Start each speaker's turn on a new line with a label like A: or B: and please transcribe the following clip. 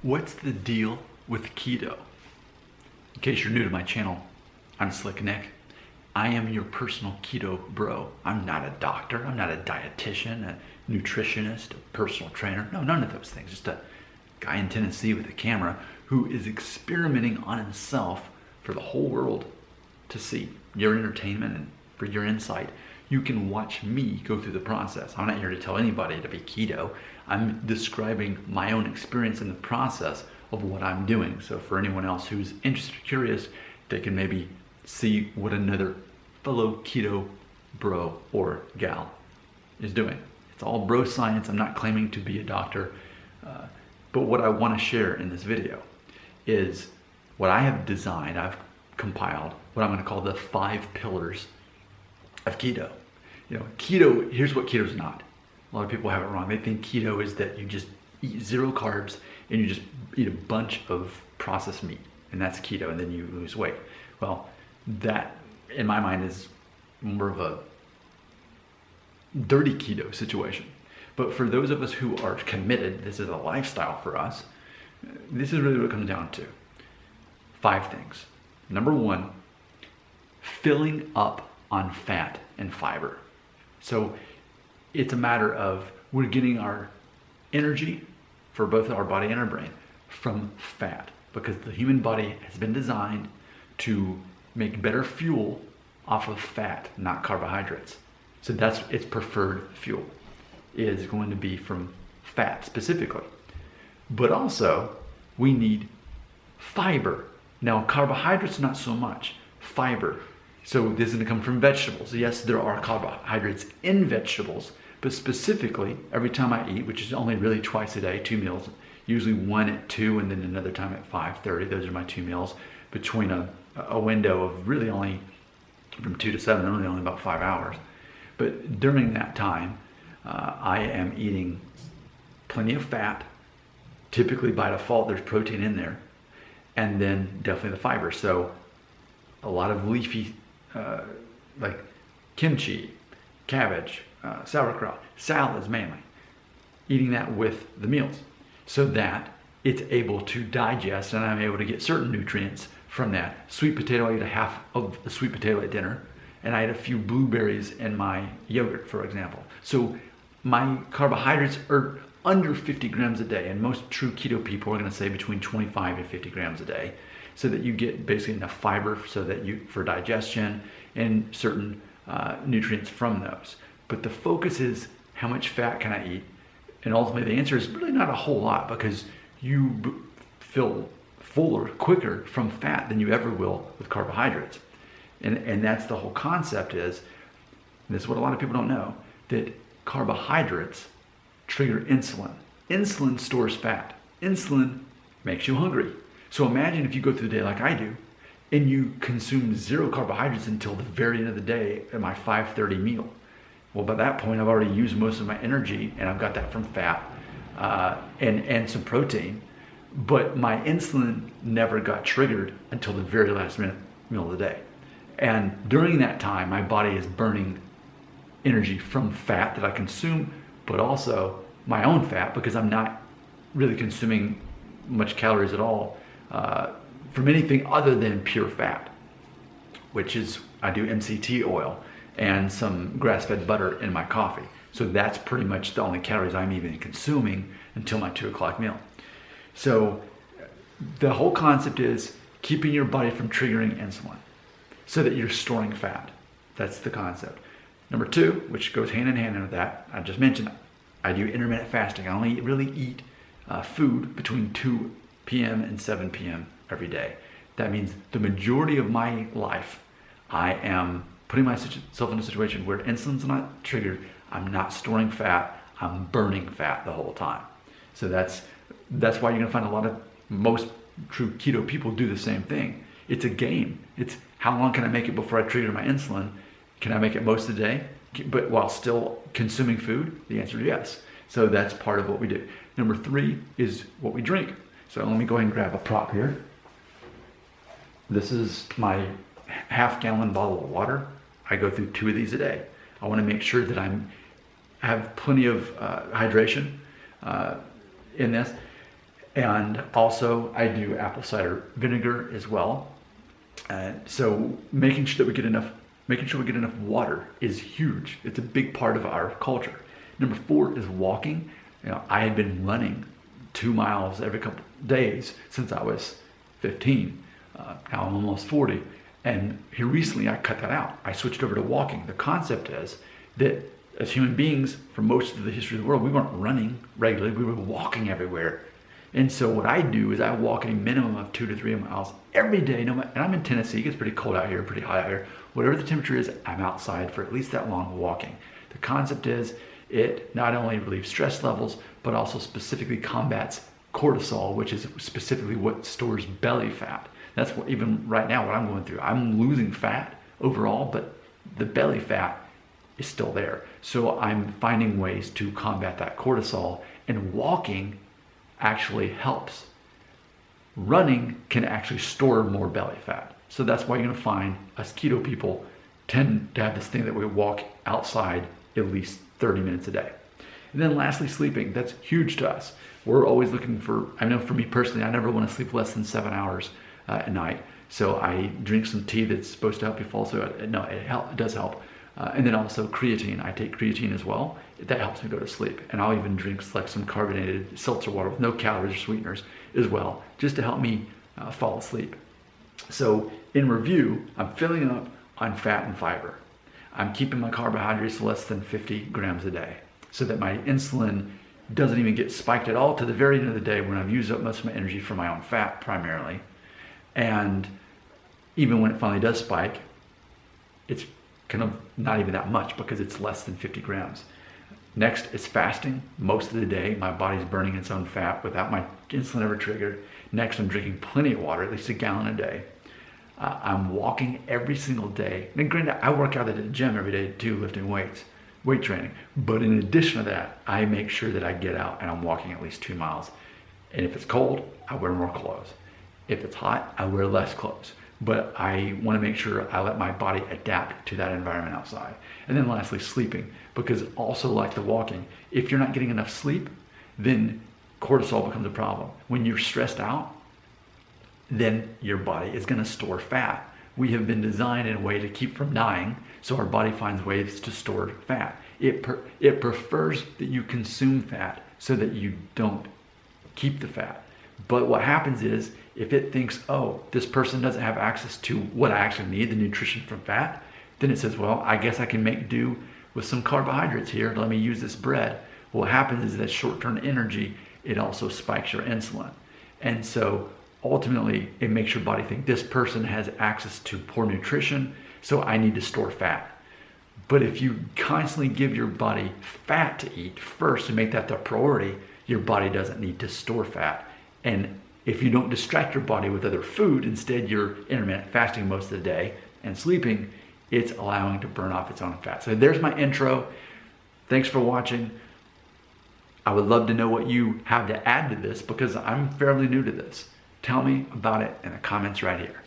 A: What's the deal with keto? In case you're new to my channel, I'm Slick Nick. I am your personal keto bro. I'm not a doctor, I'm not a dietitian, a nutritionist, a personal trainer. No, none of those things. Just a guy in Tennessee with a camera who is experimenting on himself for the whole world to see. Your entertainment and for your insight. You can watch me go through the process. I'm not here to tell anybody to be keto. I'm describing my own experience in the process of what I'm doing. So for anyone else who's interested or curious, they can maybe see what another fellow keto bro or gal is doing. It's all bro science. I'm not claiming to be a doctor. But what I want to share in this video is what I have designed, I've compiled, what I'm going to call the 5 pillars of keto. You know, keto, here's what keto is not. A lot of people have it wrong. They think keto is that you just eat 0 carbs and you just eat a bunch of processed meat, and that's keto, and then you lose weight. Well, that in my mind is more of a dirty keto situation. But for those of us who are committed, this is a lifestyle for us, this is really what it comes down to. 5 things. Number 1, filling up on fat and fiber. So it's a matter of we're getting our energy for both our body and our brain from fat, because the human body has been designed to make better fuel off of fat, not carbohydrates. So that's its preferred fuel is going to be from fat specifically. But also we need fiber. Now carbohydrates, not so much. Fiber. So this is going to come from vegetables. Yes, there are carbohydrates in vegetables, but specifically every time I eat, which is only really twice a day, 2 meals, usually one at 2 and then another time at 5:30. Those are my 2 meals between a window of really only from 2 to 7, really only about 5 hours. But during that time, I am eating plenty of fat. Typically by default, there's protein in there, and then definitely the fiber. So a lot of leafy, like kimchi, cabbage, sauerkraut, salads mainly. Eating that with the meals so that it's able to digest and I'm able to get certain nutrients from that. Sweet potato, I eat a half of the sweet potato at dinner, and I eat a few blueberries in my yogurt, for example. So my carbohydrates are under 50 grams a day, and most true keto people are going to say between 25 and 50 grams a day, so that you get basically enough fiber so that you for digestion and certain nutrients from those. But the focus is how much fat can I eat, and ultimately the answer is really not a whole lot, because you feel fuller quicker from fat than you ever will with carbohydrates. And that's the whole concept is, and this is what a lot of people don't know, that carbohydrates trigger insulin. Insulin stores fat. Insulin makes you hungry. So imagine if you go through the day like I do, and you consume 0 carbohydrates until the very end of the day at my 5:30 meal. Well, by that point, I've already used most of my energy, and I've got that from fat and some protein. But my insulin never got triggered until the very last meal of the day. And during that time, my body is burning energy from fat that I consume, but also my own fat, because I'm not really consuming much calories at all from anything other than pure fat, which is, I do MCT oil and some grass-fed butter in my coffee. So that's pretty much the only calories I'm even consuming until my 2 o'clock meal. So the whole concept is keeping your body from triggering insulin so that you're storing fat. That's the concept. Number 2, which goes hand in hand with that, I just mentioned, I do intermittent fasting. I only really eat food between 2 p.m. and 7 p.m. every day. That means the majority of my life, I am putting myself in a situation where insulin's not triggered, I'm not storing fat, I'm burning fat the whole time. So that's why you're gonna find most true keto people do the same thing. It's a game. It's how long can I make it before I trigger my insulin? Can I make it most of the day, but while still consuming food? The answer is yes. So that's part of what we do. Number 3 is what we drink. So let me go ahead and grab a prop here. This is my half-gallon bottle of water. I go through 2 of these a day. I want to make sure that I have plenty of hydration in this. And also I do apple cider vinegar as well. So making sure we get enough water is huge. It's a big part of our culture. Number 4 is walking. I had been running 2 miles every couple days since I was 15. Now I'm almost 40. And here recently I cut that out. I switched over to walking. The concept is that as human beings, for most of the history of the world, we weren't running regularly. We were walking everywhere. And so what I do is I walk a minimum of 2 to 3 miles every day. And I'm in Tennessee. It gets pretty cold out here, pretty hot out here. Whatever the temperature is, I'm outside for at least that long walking. The concept is it not only relieves stress levels, but also specifically combats cortisol, which is specifically what stores belly fat. That's what, even right now, what I'm going through. I'm losing fat overall, but the belly fat is still there. So I'm finding ways to combat that cortisol, and walking actually helps. Running can actually store more belly fat. So that's why you're gonna find us keto people tend to have this thing that we walk outside at least 30 minutes a day. And then lastly, sleeping. That's huge to us. We're always looking for, I know for me personally, I never wanna sleep less than 7 hours at night. So I drink some tea that's supposed to help you fall asleep. No, it does help. And then also creatine. I take creatine as well. That helps me go to sleep. And I'll even drink like some carbonated seltzer water with no calories or sweeteners as well, just to help me fall asleep. So in review, I'm filling up on fat and fiber. I'm keeping my carbohydrates less than 50 grams a day so that my insulin doesn't even get spiked at all to the very end of the day when I've used up most of my energy for my own fat primarily. And even when it finally does spike, it's kind of not even that much because it's less than 50 grams. Next is fasting. Most of the day, my body's burning its own fat without my insulin ever triggered. Next, I'm drinking plenty of water, at least a gallon a day. I'm walking every single day. And granted, I work out at the gym every day too, lifting weights, weight training. But in addition to that, I make sure that I get out and I'm walking at least 2 miles. And if it's cold, I wear more clothes. If it's hot, I wear less clothes. But I want to make sure I let my body adapt to that environment outside. And then lastly, sleeping, because also like the walking, if you're not getting enough sleep, then cortisol becomes a problem. When you're stressed out, then your body is going to store fat. We have been designed in a way to keep from dying, so our body finds ways to store fat. It prefers that you consume fat so that you don't keep the fat. But what happens is, if it thinks, oh, this person doesn't have access to what I actually need, the nutrition from fat, then it says, well, I guess I can make do with some carbohydrates here. Let me use this bread. What happens is that short-term energy, it also spikes your insulin. And so ultimately, it makes your body think this person has access to poor nutrition, so I need to store fat. But if you constantly give your body fat to eat first and make that the priority, your body doesn't need to store fat. And if you don't distract your body with other food, instead you're intermittent fasting most of the day and sleeping, it's allowing to burn off its own fat. So there's my intro. Thanks for watching. I would love to know what you have to add to this because I'm fairly new to this. Tell me about it in the comments right here.